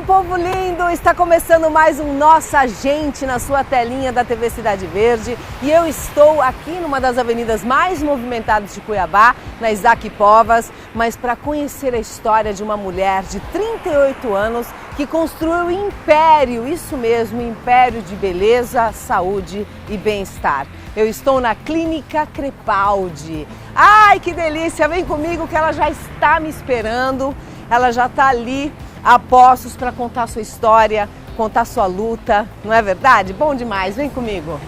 povo lindo! Está começando mais um Nossa Gente na sua telinha da TV Cidade Verde e eu estou aqui numa das avenidas mais movimentadas de Cuiabá, na Isaac Povas, mas para conhecer a história de uma mulher de 38 anos que construiu um império, isso mesmo, um império de beleza, saúde e bem-estar. Eu estou na Clínica Crepaldi. Ai, que delícia! Vem comigo que ela já está me esperando, ela já está ali a postos para contar sua história, contar sua luta, não é verdade? Bom demais, vem comigo.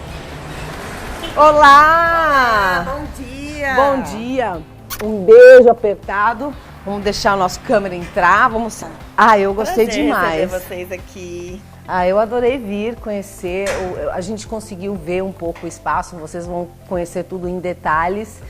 Olá! Bom dia! Bom dia! Um beijo apertado. Vamos deixar o nosso câmera entrar. Vamos. Eu gostei demais. Prazer vocês aqui. Eu adorei vir conhecer. A gente conseguiu ver um pouco o espaço. Vocês vão conhecer tudo em detalhes.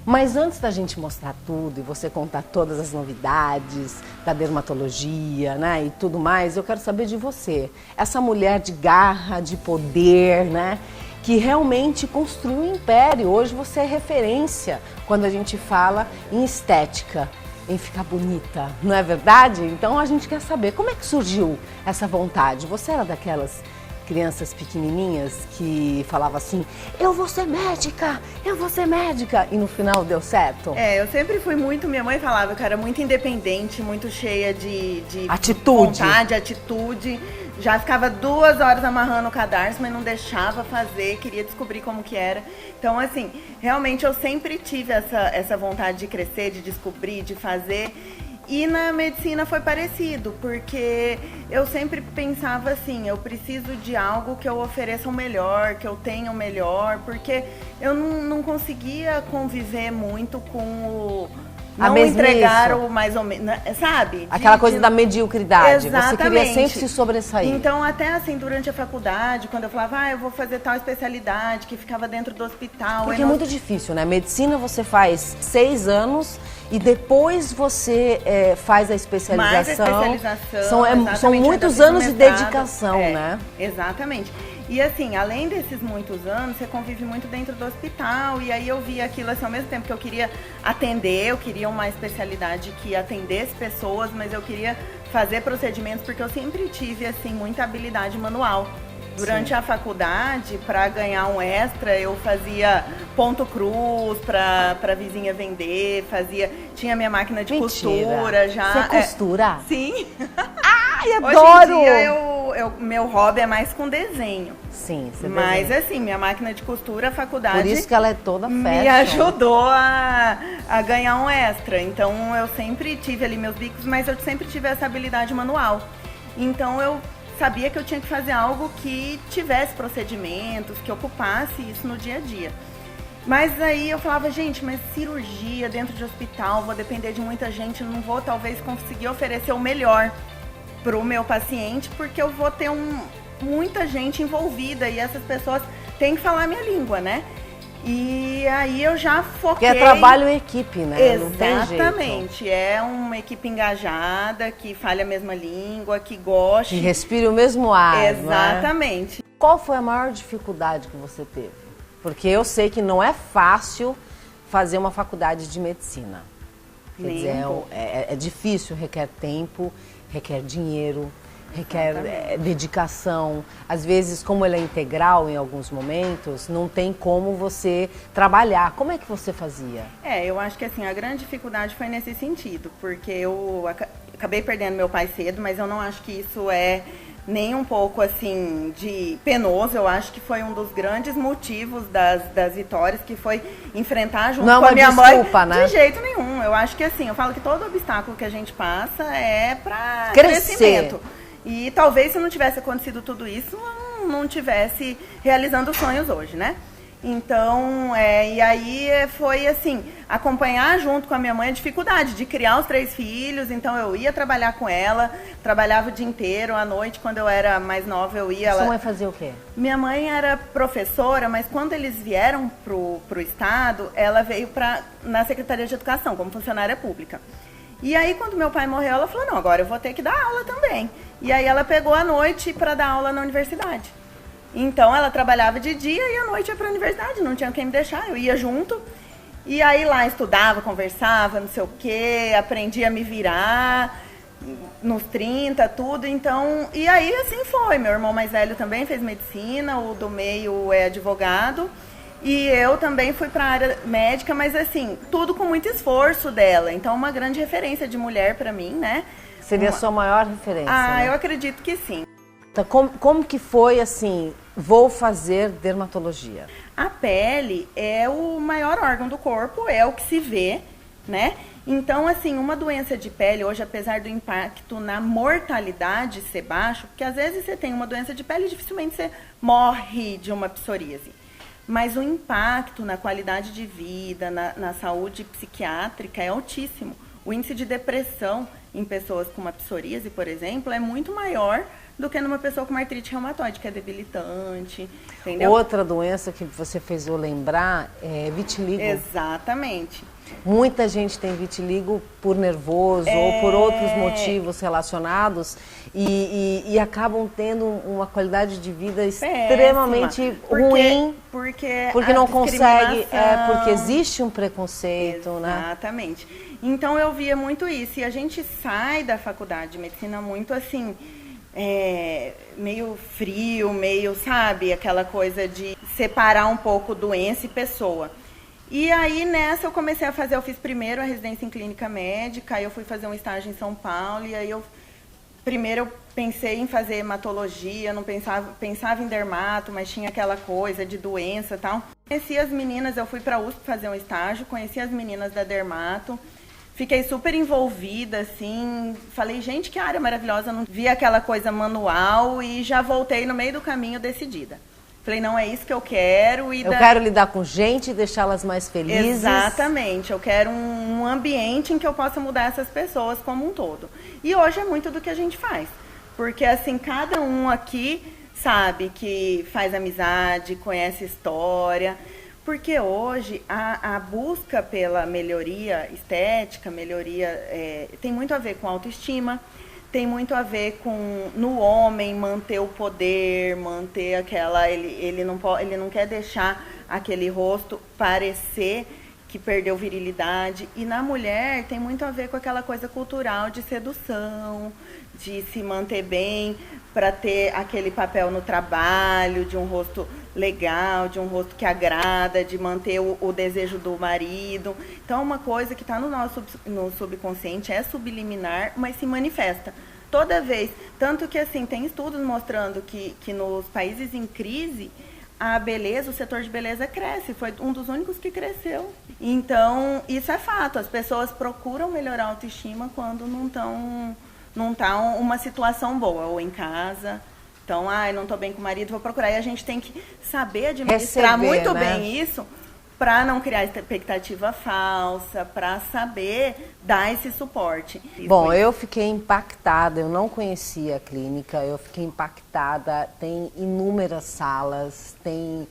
Mas antes da gente mostrar tudo e você contar todas as novidades da dermatologia, né, e tudo mais, eu quero saber de você. Essa mulher de garra, de poder, né, que realmente construiu um império. Hoje você é referência quando a gente fala em estética, em ficar bonita, não é verdade? Então a gente quer saber como é que surgiu essa vontade. Você era daquelas crianças pequenininhas que falavam assim, eu vou ser médica, e no final deu certo? Eu sempre fui muito, minha mãe falava que eu era muito independente, muito cheia de atitude. Vontade, atitude. Já ficava 2 horas amarrando o cadarço, mas não deixava fazer, queria descobrir como que era. Então, assim, realmente eu sempre tive essa vontade de crescer, de descobrir, de fazer. E na medicina foi parecido, porque eu sempre pensava assim, eu preciso de algo que eu ofereça o melhor, que eu tenha o melhor, porque eu não conseguia conviver muito com o não entregar o mais ou menos, sabe? Aquela coisa da mediocridade. Exatamente. Você queria sempre se sobressair. Então, até assim, durante a faculdade, quando eu falava, eu vou fazer tal especialidade, que ficava dentro do hospital. Porque é muito difícil, né? Medicina você faz 6 anos e depois você faz a especialização. Mais a especialização. São muitos anos de dedicação, né? Exatamente. E assim, além desses muitos anos, você convive muito dentro do hospital. E aí eu via aquilo assim, ao mesmo tempo que eu queria atender, eu queria uma especialidade que atendesse pessoas, mas eu queria fazer procedimentos, porque eu sempre tive assim muita habilidade manual. Durante a faculdade, para ganhar um extra, eu fazia ponto cruz para vizinha vender, tinha minha máquina de costura já. Você costura? Sim. Ai, adoro! Hoje em dia, meu hobby é mais com desenho. Sim, você Mas assim, minha máquina de costura, a faculdade... Por isso que ela é toda fashion. Me ajudou a ganhar um extra. Então, eu sempre tive ali meus bicos, mas eu sempre tive essa habilidade manual. Então, eu sabia que eu tinha que fazer algo que tivesse procedimentos, que ocupasse isso no dia a dia. Mas aí eu falava, gente, mas cirurgia dentro de hospital, vou depender de muita gente, não vou talvez conseguir oferecer o melhor para o meu paciente, porque eu vou ter muita gente envolvida e essas pessoas têm que falar a minha língua, né? E aí eu já foquei... Porque é trabalho em equipe, né? Exatamente. É uma equipe engajada, que fale a mesma língua, que goste. Que respire o mesmo ar. Exatamente. Né? Qual foi a maior dificuldade que você teve? Porque eu sei que não é fácil fazer uma faculdade de medicina. Quer dizer, é difícil, requer tempo, requer dinheiro, requer dedicação. Às vezes, como ela é integral em alguns momentos, não tem como você trabalhar. Como é que você fazia? Eu acho que assim, a grande dificuldade foi nesse sentido, porque eu acabei perdendo meu pai cedo, mas eu não acho que isso é nem um pouco assim de penoso. Eu acho que foi um dos grandes motivos das vitórias, que foi enfrentar junto com a minha mãe. Né? De jeito nenhum. Eu acho que assim, eu falo que todo obstáculo que a gente passa é para crescer. Crescimento. E talvez se não tivesse acontecido tudo isso, eu não tivesse realizando os sonhos hoje, né? Então, e aí foi assim, acompanhar junto com a minha mãe a dificuldade de criar os 3 filhos. Então eu ia trabalhar com ela, trabalhava o dia inteiro, à noite, quando eu era mais nova, eu ia... Sua mãe fazia o quê? Minha mãe era professora, mas quando eles vieram pro estado, ela veio na Secretaria de Educação, como funcionária pública. E aí, quando meu pai morreu, ela falou, não, agora eu vou ter que dar aula também. E aí ela pegou a noite para dar aula na universidade. Então, ela trabalhava de dia e à noite ia para a universidade, não tinha quem me deixar, eu ia junto. E aí lá estudava, conversava, não sei o quê, aprendia a me virar. nos 30, tudo, então, e aí assim foi, meu irmão mais velho também fez medicina, o do meio é advogado, e eu também fui para a área médica, mas assim, tudo com muito esforço dela, então uma grande referência de mulher para mim, né? Seria a sua maior referência, né? Eu acredito que sim. Então, como que foi assim, vou fazer dermatologia? A pele é o maior órgão do corpo, é o que se vê, né? Então, assim, uma doença de pele, hoje, apesar do impacto na mortalidade ser baixo, porque às vezes você tem uma doença de pele e dificilmente você morre de uma psoríase. Mas o impacto na qualidade de vida, na saúde psiquiátrica é altíssimo. O índice de depressão em pessoas com uma psoríase, por exemplo, é muito maior do que numa pessoa com uma artrite reumatoide, que é debilitante, entendeu? Outra doença que você fez eu lembrar é vitiligo. Exatamente. Muita gente tem vitiligo por nervoso ou por outros motivos relacionados e acabam tendo uma qualidade de vida extremamente ruim porque não consegue, porque existe um preconceito, né? Exatamente. Então eu via muito isso e a gente sai da faculdade de medicina muito assim, meio frio, meio, sabe, aquela coisa de separar um pouco doença e pessoa. E aí, nessa, eu fiz primeiro a residência em clínica médica, aí eu fui fazer um estágio em São Paulo, e aí primeiro eu pensei em fazer hematologia, não pensava em dermato, mas tinha aquela coisa de doença e tal. Conheci as meninas, eu fui para a USP fazer um estágio, conheci as meninas da dermato, fiquei super envolvida, assim, falei, gente, que área maravilhosa, não vi aquela coisa manual e já voltei no meio do caminho decidida. Falei, não, é isso que eu quero. Eu quero lidar com gente e deixá-las mais felizes. Exatamente, eu quero um ambiente em que eu possa mudar essas pessoas como um todo. E hoje é muito do que a gente faz. Porque, assim, cada um aqui sabe que faz amizade, conhece história. Porque hoje a busca pela melhoria estética, tem muito a ver com autoestima. Tem muito a ver com, no homem, manter o poder, manter aquela... Ele não quer deixar aquele rosto parecer que perdeu virilidade. E na mulher tem muito a ver com aquela coisa cultural de sedução, de se manter bem, para ter aquele papel no trabalho, de um rosto legal, de um rosto que agrada, de manter o desejo do marido. Então, uma coisa que está no subconsciente é subliminar, mas se manifesta toda vez. Tanto que, assim, tem estudos mostrando que nos países em crise, a beleza, o setor de beleza cresce. Foi um dos únicos que cresceu. Então, isso é fato. As pessoas procuram melhorar a autoestima quando não tá uma situação boa, ou em casa. Então, não estou bem com o marido, vou procurar. E a gente tem que saber administrar muito bem isso para não criar expectativa falsa, para saber dar esse suporte. Bom, eu fiquei impactada, eu não conhecia a clínica, eu fiquei impactada, tem inúmeras salas, tem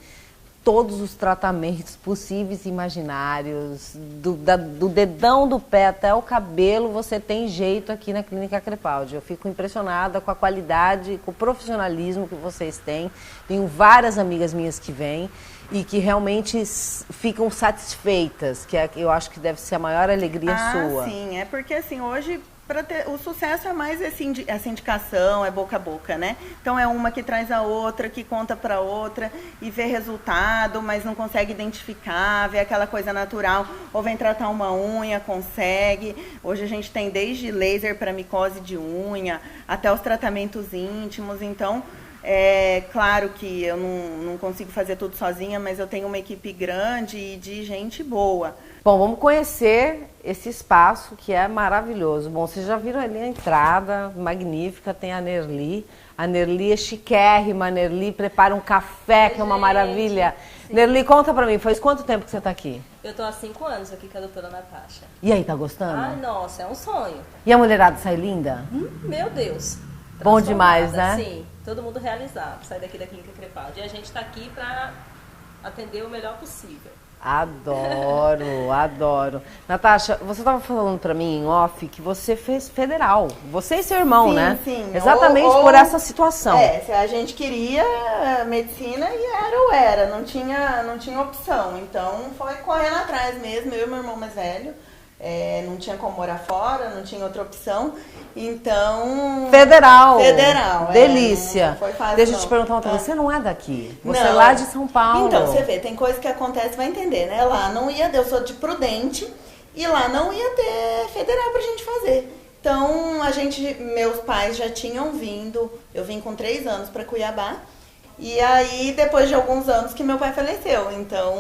todos os tratamentos possíveis e imaginários, do dedão do pé até o cabelo, você tem jeito aqui na Clínica Crepaldi. Eu fico impressionada com a qualidade, com o profissionalismo que vocês têm. Tenho várias amigas minhas que vêm e que realmente ficam satisfeitas, eu acho que deve ser a maior alegria sua. Sim, é porque assim, hoje... o sucesso é mais essa indicação, é boca a boca, né? Então é uma que traz a outra, que conta para outra e vê resultado, mas não consegue identificar, vê aquela coisa natural, ou vem tratar uma unha, consegue. Hoje a gente tem desde laser para micose de unha, até os tratamentos íntimos. Então, é claro que eu não consigo fazer tudo sozinha, mas eu tenho uma equipe grande e de gente boa. Bom, vamos conhecer esse espaço que é maravilhoso. Bom, vocês já viram ali a entrada magnífica, tem a Nerli. A Nerli é chiquérrima, a Nerli prepara um café, que é uma maravilha. Sim. Nerli, conta pra mim, faz quanto tempo que você tá aqui? Eu tô há 5 anos aqui com a doutora Natasha. E aí, tá gostando? Ai, nossa, é um sonho. E a mulherada sai linda? Meu Deus. Bom demais, né? Sim, todo mundo realizado, sai daqui da Clínica Crepaldi. E a gente tá aqui pra atender o melhor possível. Adoro, adoro. Natasha, você estava falando para mim em off que você fez federal. Você e seu irmão, né? Sim, exatamente por essa situação. Se a gente queria medicina e era. Não tinha opção. Então, foi correndo atrás mesmo, eu e meu irmão mais velho. não tinha como morar fora, não tinha outra opção. Então... Federal. Não Delícia. foi fácil, Deixa eu te perguntar uma coisa. Você não é daqui. Você é lá de São Paulo. Então, você vê, tem coisa que acontece, vai entender, né? Lá não ia, eu sou de Prudente, e lá não ia ter federal pra gente fazer. Então, meus pais já tinham vindo, eu vim com 3 anos pra Cuiabá. E aí, depois de alguns anos que meu pai faleceu, então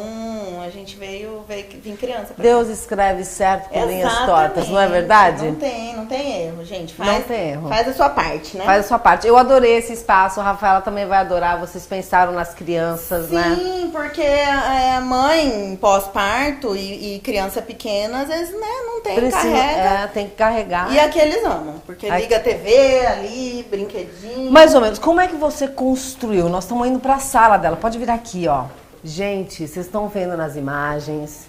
a gente vim criança. Deus escreve certo com linhas tortas, não é verdade? Não tem erro, gente. Não tem erro. Faz a sua parte, né? Faz a sua parte. Eu adorei esse espaço, a Rafaela também vai adorar, vocês pensaram nas crianças, né? Sim, porque a mãe pós-parto e criança pequena, às vezes, né, não tem, carrega. Tem que carregar. E aqui eles amam, porque liga a TV ali, brinquedinho. Mais ou menos, como é que você construiu? Nós estamos indo para a sala dela. Pode vir aqui, ó. Gente, vocês estão vendo nas imagens.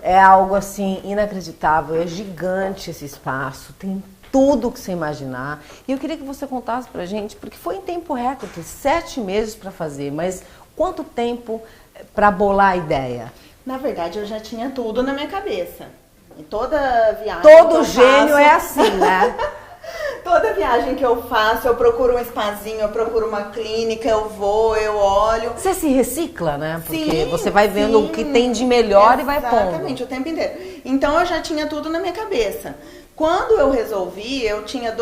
É algo assim inacreditável. É gigante esse espaço. Tem tudo que você imaginar. E eu queria que você contasse pra gente, porque foi em tempo recorde, 7 meses para fazer. Mas quanto tempo para bolar a ideia? Na verdade, eu já tinha tudo na minha cabeça. E toda viagem. Todo gênio é assim, né? Toda viagem que eu faço, eu procuro um spazinho, eu procuro uma clínica, eu olho. Você se recicla, né? Porque sim, você vai vendo o que tem de melhor e vai pondo. Exatamente, o tempo inteiro. Então eu já tinha tudo na minha cabeça. Quando eu resolvi, eu tinha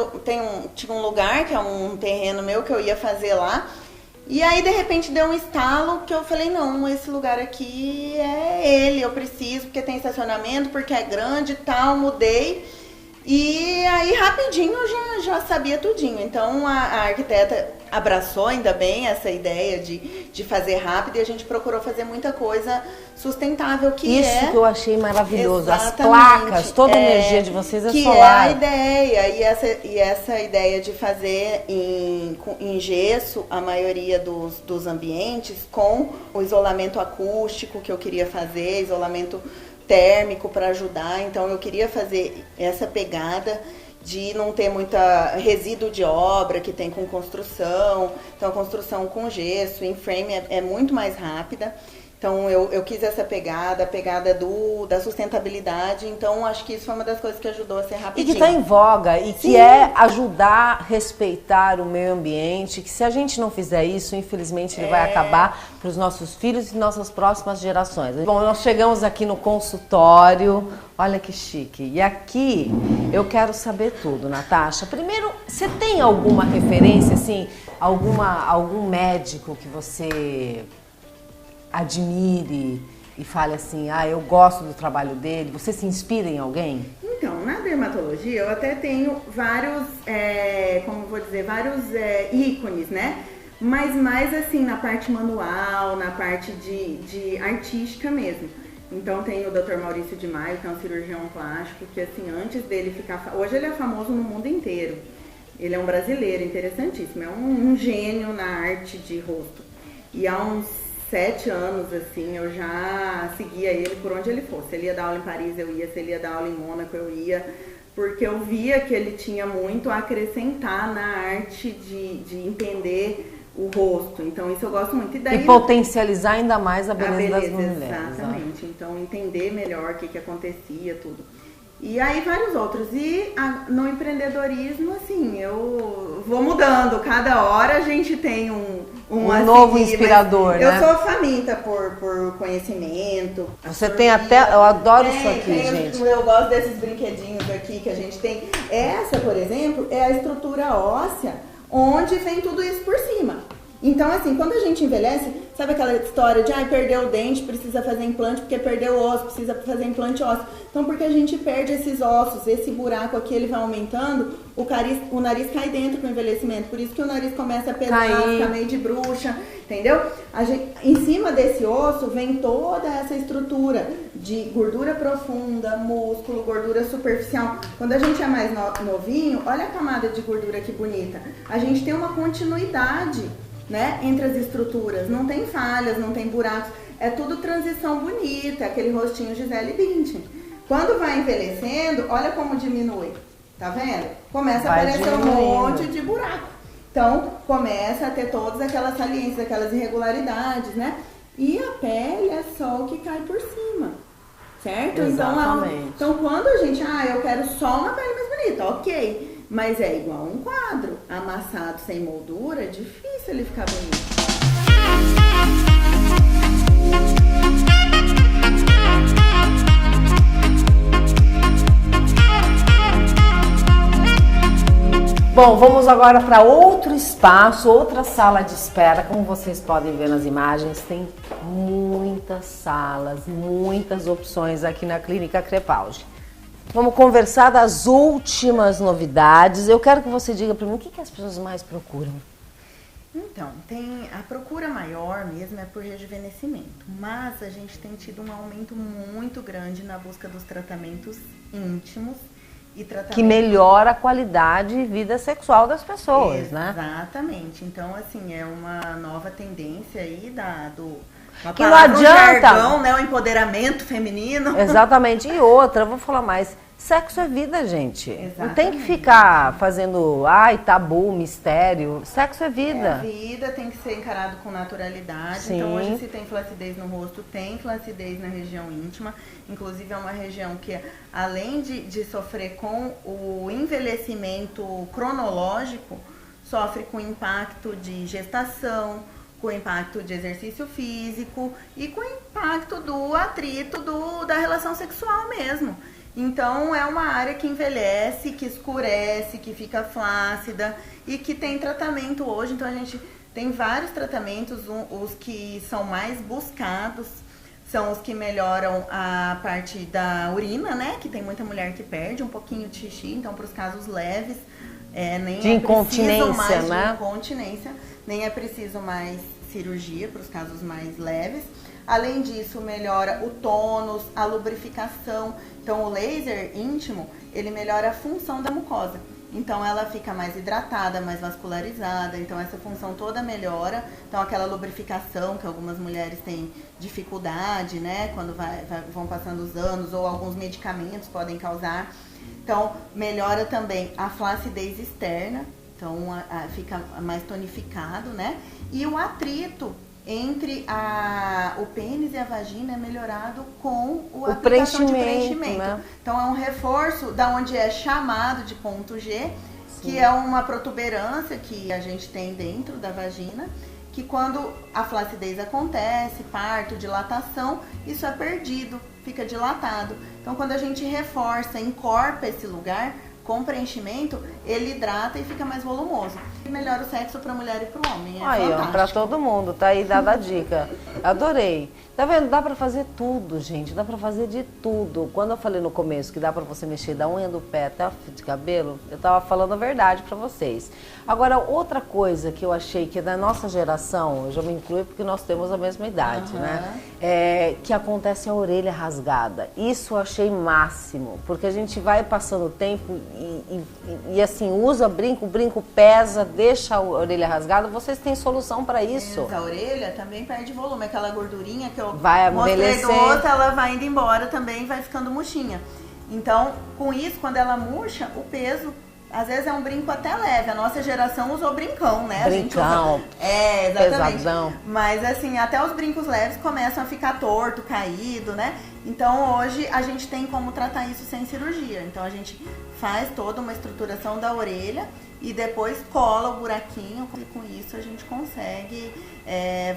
um lugar, que é um terreno meu, que eu ia fazer lá. E aí, de repente, deu um estalo que eu falei, não, esse lugar aqui é ele, eu preciso, porque tem estacionamento, porque é grande e tal, mudei. E aí, rapidinho, eu já sabia tudinho. Então, a arquiteta abraçou, ainda bem, essa ideia de fazer rápido. E a gente procurou fazer muita coisa sustentável, Isso que eu achei maravilhoso. Exatamente. As placas, toda a energia de vocês é que solar. Que é a ideia. E essa ideia de fazer em gesso a maioria dos ambientes, com o isolamento acústico que eu queria fazer, isolamento térmico para ajudar. Então eu queria fazer essa pegada de não ter muita resíduo de obra que tem com construção. Então a construção com gesso, em frame é muito mais rápida. Então eu quis essa pegada, a pegada da sustentabilidade. Então acho que isso foi uma das coisas que ajudou a ser rapidinho. E que está em voga, e que é ajudar a respeitar o meio ambiente, que se a gente não fizer isso, infelizmente ele vai acabar para os nossos filhos e nossas próximas gerações. Bom, nós chegamos aqui no consultório, olha que chique. E aqui eu quero saber tudo, Natasha. Primeiro, você tem alguma referência, assim, algum médico que você admire e fale assim, eu gosto do trabalho dele? Você se inspira em alguém? Então, na dermatologia eu até tenho vários, vários ícones, né? Mas mais assim, na parte manual, na parte de artística mesmo. Então tem o Dr. Maurício de Maio, que é um cirurgião plástico, que assim, antes dele ficar... Hoje ele é famoso no mundo inteiro. Ele é um brasileiro, interessantíssimo. É um gênio na arte de rosto. E há uns 7 anos, assim, eu já seguia ele por onde ele fosse. Se ele ia dar aula em Paris, eu ia. Se ele ia dar aula em Mônaco, eu ia. Porque eu via que ele tinha muito a acrescentar na arte de entender o rosto. Então, isso eu gosto muito. E potencializar ainda mais a beleza das mulheres. Exatamente. Então, entender melhor o que acontecia, tudo. E aí, vários outros. E no empreendedorismo, assim, eu vou mudando. Cada hora a gente tem um novo inspirador, né? Eu sou faminta por conhecimento. Você tem até... Eu adoro isso aqui, gente. Eu gosto desses brinquedinhos aqui que a gente tem. Essa, por exemplo, é a estrutura óssea, onde vem tudo isso por cima. Então, assim, quando a gente envelhece, sabe aquela história de perdeu o dente, precisa fazer implante, porque perdeu o osso, precisa fazer implante ósseo. Então, porque a gente perde esses ossos, esse buraco aqui, ele vai aumentando, o nariz cai dentro com o envelhecimento. Por isso que o nariz começa a pesar, fica meio de bruxa, entendeu? Em cima desse osso vem toda essa estrutura de gordura profunda, músculo, gordura superficial. Quando a gente é mais novinho, olha a camada de gordura que bonita. A gente tem uma continuidade, né, entre as estruturas, não tem falhas, não tem buracos, é tudo transição bonita, aquele rostinho Gisele Bündchen. Quando vai envelhecendo, olha como diminui, tá vendo? Começa a aparecer um monte de buraco. Então, começa a ter todas aquelas saliências, aquelas irregularidades, né? E a pele é só o que cai por cima. certo? Exatamente. Então quando a gente, eu quero só uma pele mais bonita, ok. Mas é igual um quadro, amassado sem moldura, é difícil ele ficar bonito. Bom, vamos agora para outro espaço, outra sala de espera. Como vocês podem ver nas imagens, tem muitas salas, muitas opções aqui na Clínica Crepaldi. Vamos conversar das últimas novidades. Eu quero que você diga para mim o que as pessoas mais procuram. Então, a procura maior mesmo é por rejuvenescimento, mas a gente tem tido um aumento muito grande na busca dos tratamentos íntimos. Que melhora a qualidade de vida sexual das pessoas, né? Exatamente. Então, assim, é uma nova tendência aí que não adianta, jargão, né? O empoderamento feminino. Exatamente. E outra, eu vou falar mais. Sexo é vida, gente. Exatamente. Não tem que ficar fazendo, tabu, mistério. Sexo é vida. A vida tem que ser encarado com naturalidade. Sim. Então, hoje, se tem flacidez no rosto, tem flacidez na região íntima. Inclusive, é uma região que, além de sofrer com o envelhecimento cronológico, sofre com impacto de gestação, com impacto de exercício físico e com impacto do atrito da relação sexual mesmo. Então, é uma área que envelhece, que escurece, que fica flácida e que tem tratamento hoje. Então, a gente tem vários tratamentos, os que são mais buscados são os que melhoram a parte da urina, né? Que tem muita mulher que perde um pouquinho de xixi, então, para os casos leves, nem de incontinência, mais né? De incontinência, nem é preciso mais cirurgia para os casos mais leves. Além disso, melhora o tônus, a lubrificação. Então, o laser íntimo, ele melhora a função da mucosa. Então, ela fica mais hidratada, mais vascularizada. Então, essa função toda melhora. Então, aquela lubrificação que algumas mulheres têm dificuldade, né? Quando vão passando os anos, ou alguns medicamentos podem causar. Então, melhora também a flacidez externa. Então, fica mais tonificado, né? E o atrito entre o pênis e a vagina é melhorado com a aplicação de preenchimento. Né? Então, é um reforço da onde é chamado de ponto G, sim, que é uma protuberância que a gente tem dentro da vagina, que quando a flacidez acontece, parto, dilatação, isso é perdido, fica dilatado. Então, quando a gente reforça, encorpa esse lugar com preenchimento, ele hidrata e fica mais volumoso. E melhora o sexo para a mulher e para o homem. Aí, ó, para todo mundo, tá aí dada a dica. Adorei. Tá vendo? Dá para fazer tudo, gente. Dá para fazer de tudo. Quando eu falei no começo que dá para você mexer da unha do pé até o fio de cabelo, eu tava falando a verdade para vocês. Agora, outra coisa que eu achei que é da nossa geração, eu já me incluo porque nós temos a mesma idade, né? Que acontece a orelha rasgada. Isso eu achei máximo, porque a gente vai passando o tempo e assim, usa brinco, o brinco pesa, deixa a orelha rasgada. Vocês têm solução para isso? A orelha também perde volume, aquela gordurinha que eu vai mostrei do outro, ela vai indo embora também, vai ficando murchinha. Então, com isso, quando ela murcha, o peso, às vezes é um brinco até leve. A nossa geração usou brincão, né? Brincão, exatamente. Pesadão. Mas assim, até os brincos leves começam a ficar torto, caído, né? Então, hoje, a gente tem como tratar isso sem cirurgia. Então, a gente faz toda uma estruturação da orelha e depois cola o buraquinho, e com isso a gente consegue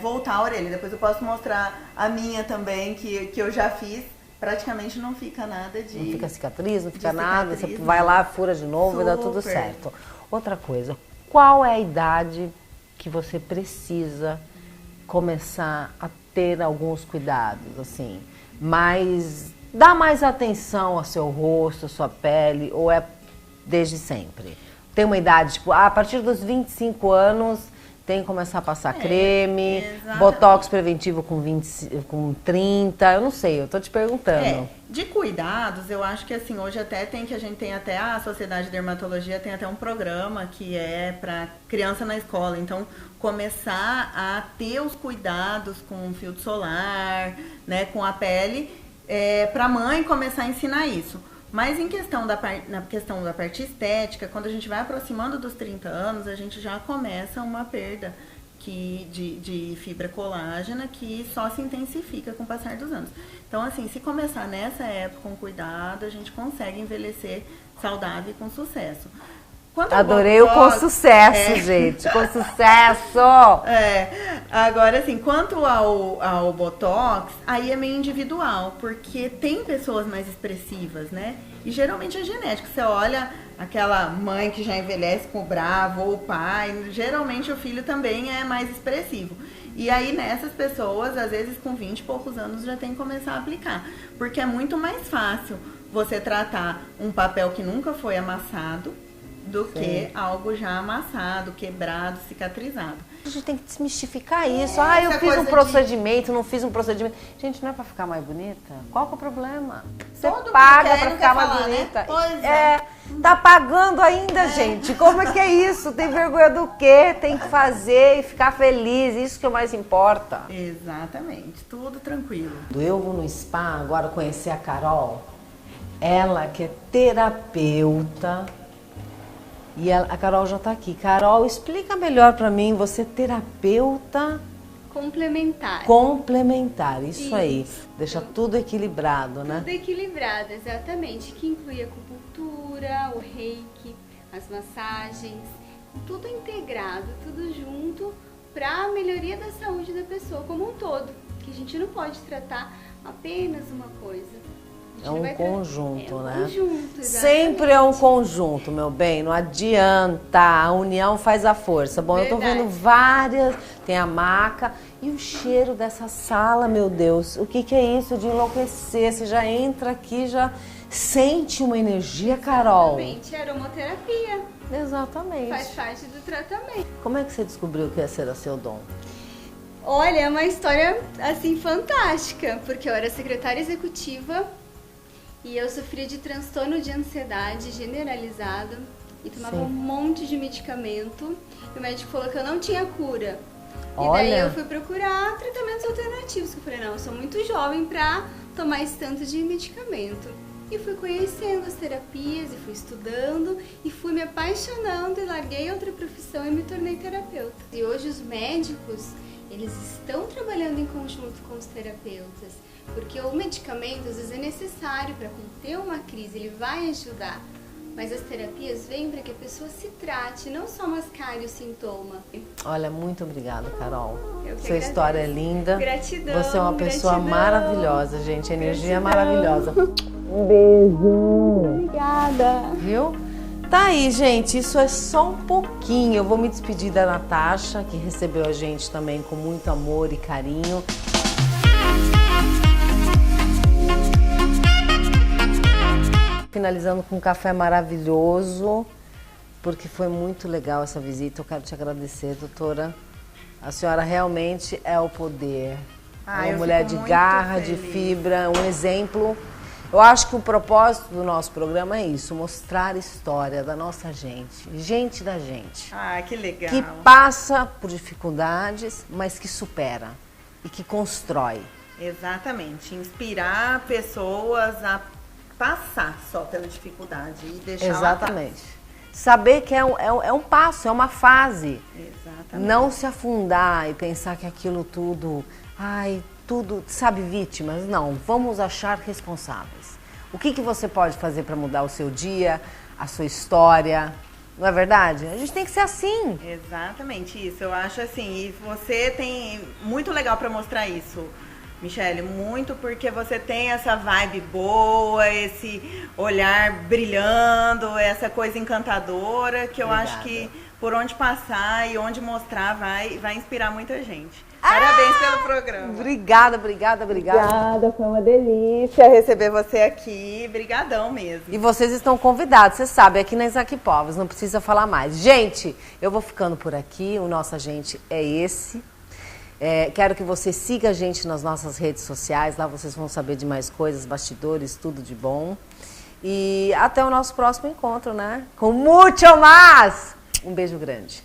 voltar a orelha. Depois eu posso mostrar a minha também, que eu já fiz. Praticamente não fica nada de... Não fica cicatriz, não fica nada, você vai lá, fura de novo e dá tudo certo. Outra coisa, qual é a idade que você precisa começar a ter alguns cuidados, assim? Mas dá mais atenção ao seu rosto, à sua pele, ou é desde sempre? Tem uma idade, tipo, a partir dos 25 anos tem que começar a passar creme, botox preventivo com 30, eu não sei, eu tô te perguntando. De cuidados, eu acho que assim, hoje até a gente tem até a Sociedade de Dermatologia, tem até um programa que é para criança na escola, então começar a ter os cuidados com filtro solar, né, com a pele, para a mãe começar a ensinar isso. Mas na questão da parte estética, quando a gente vai aproximando dos 30 anos, a gente já começa uma perda de fibra colágena que só se intensifica com o passar dos anos. Então, assim, se começar nessa época com cuidado, a gente consegue envelhecer saudável e com sucesso. Adorei o com sucesso, gente. Com sucesso! Agora, assim, quanto ao Botox, aí é meio individual, porque tem pessoas mais expressivas, né? E geralmente é genético. Você olha aquela mãe que já envelhece com o bravo, ou o pai, geralmente o filho também é mais expressivo. E aí, nessas pessoas, às vezes com 20 e poucos anos, já tem que começar a aplicar. Porque é muito mais fácil você tratar um papel que nunca foi amassado do que algo já amassado, quebrado, cicatrizado. A gente tem que desmistificar isso. Eu fiz um procedimento, não fiz um procedimento. Gente, não é pra ficar mais bonita? Qual que é o problema? Você paga pra ficar mais bonita. Né? Tá pagando ainda, gente. Como é que é isso? Tem vergonha do quê? Tem que fazer e ficar feliz. Isso que é o mais importa. Exatamente. Tudo tranquilo. Eu vou no spa agora conhecer a Carol. Ela que é terapeuta. E a Carol já está aqui. Carol, explica melhor para mim, você é terapeuta... Complementar. Complementar, isso aí. Deixa tudo equilibrado, né? Tudo equilibrado, exatamente. Que inclui a acupuntura, o reiki, as massagens. Tudo integrado, tudo junto para a melhoria da saúde da pessoa como um todo. Que a gente não pode tratar apenas uma coisa. É um conjunto, né? É um conjunto, exatamente. Sempre é um conjunto, meu bem. Não adianta. A união faz a força. Bom, Verdade. eu tô vendo várias. Tem a maca. E o cheiro dessa sala, meu Deus. O que é isso de enlouquecer? Você já entra aqui, já sente uma energia, Carol. Exatamente. Aromaterapia. Exatamente. Faz parte do tratamento. Como é que você descobriu que esse era seu dom? Olha, é uma história, assim, fantástica. Porque eu era secretária executiva... E eu sofria de transtorno de ansiedade generalizado e tomava um monte de medicamento. E o médico falou que eu não tinha cura. E daí eu fui procurar tratamentos alternativos. Eu falei, não, eu sou muito jovem pra tomar esse tanto de medicamento. E fui conhecendo as terapias, e fui estudando, e fui me apaixonando, e larguei outra profissão e me tornei terapeuta. E hoje os médicos, eles estão trabalhando em conjunto com os terapeutas. Porque o medicamento, às vezes, é necessário para conter uma crise, ele vai ajudar. Mas as terapias vêm para que a pessoa se trate, não só mascare o sintoma. Olha, muito obrigada, Carol. Eu que Sua agradeço. História é linda. Gratidão. Você é uma pessoa maravilhosa, gente. A energia é maravilhosa. Um beijo. Obrigada. Viu? Tá aí, gente. Isso é só um pouquinho. Eu vou me despedir da Natasha, que recebeu a gente também com muito amor e carinho. Finalizando com um café maravilhoso, porque foi muito legal essa visita. Eu quero te agradecer, doutora. A senhora realmente é o poder. É uma mulher de garra, de fibra, um exemplo. Eu acho que o propósito do nosso programa é isso, mostrar a história da nossa gente, gente da gente. Ah, que legal. Que passa por dificuldades, mas que supera e que constrói. Exatamente, inspirar pessoas a passar só pela dificuldade e deixar Exatamente. Saber que é um passo, é uma fase. Exatamente. Não se afundar e pensar que aquilo tudo, tudo, sabe, vítimas. Não, vamos achar responsáveis. O que você pode fazer para mudar o seu dia, a sua história? Não é verdade? A gente tem que ser assim. Exatamente isso. Eu acho assim, e você tem muito legal para mostrar isso, Michele, muito, porque você tem essa vibe boa, esse olhar brilhando, essa coisa encantadora, que eu acho que por onde passar e onde mostrar vai inspirar muita gente. Parabéns pelo programa. Obrigada. Obrigada, foi uma delícia receber você aqui. Brigadão mesmo. E vocês estão convidados, você sabe, aqui na Isaac Povos, não precisa falar mais. Gente, eu vou ficando por aqui, o nosso agente é esse. Quero que você siga a gente nas nossas redes sociais, lá vocês vão saber de mais coisas, bastidores, tudo de bom. E até o nosso próximo encontro, né? Com muito mais! Um beijo grande.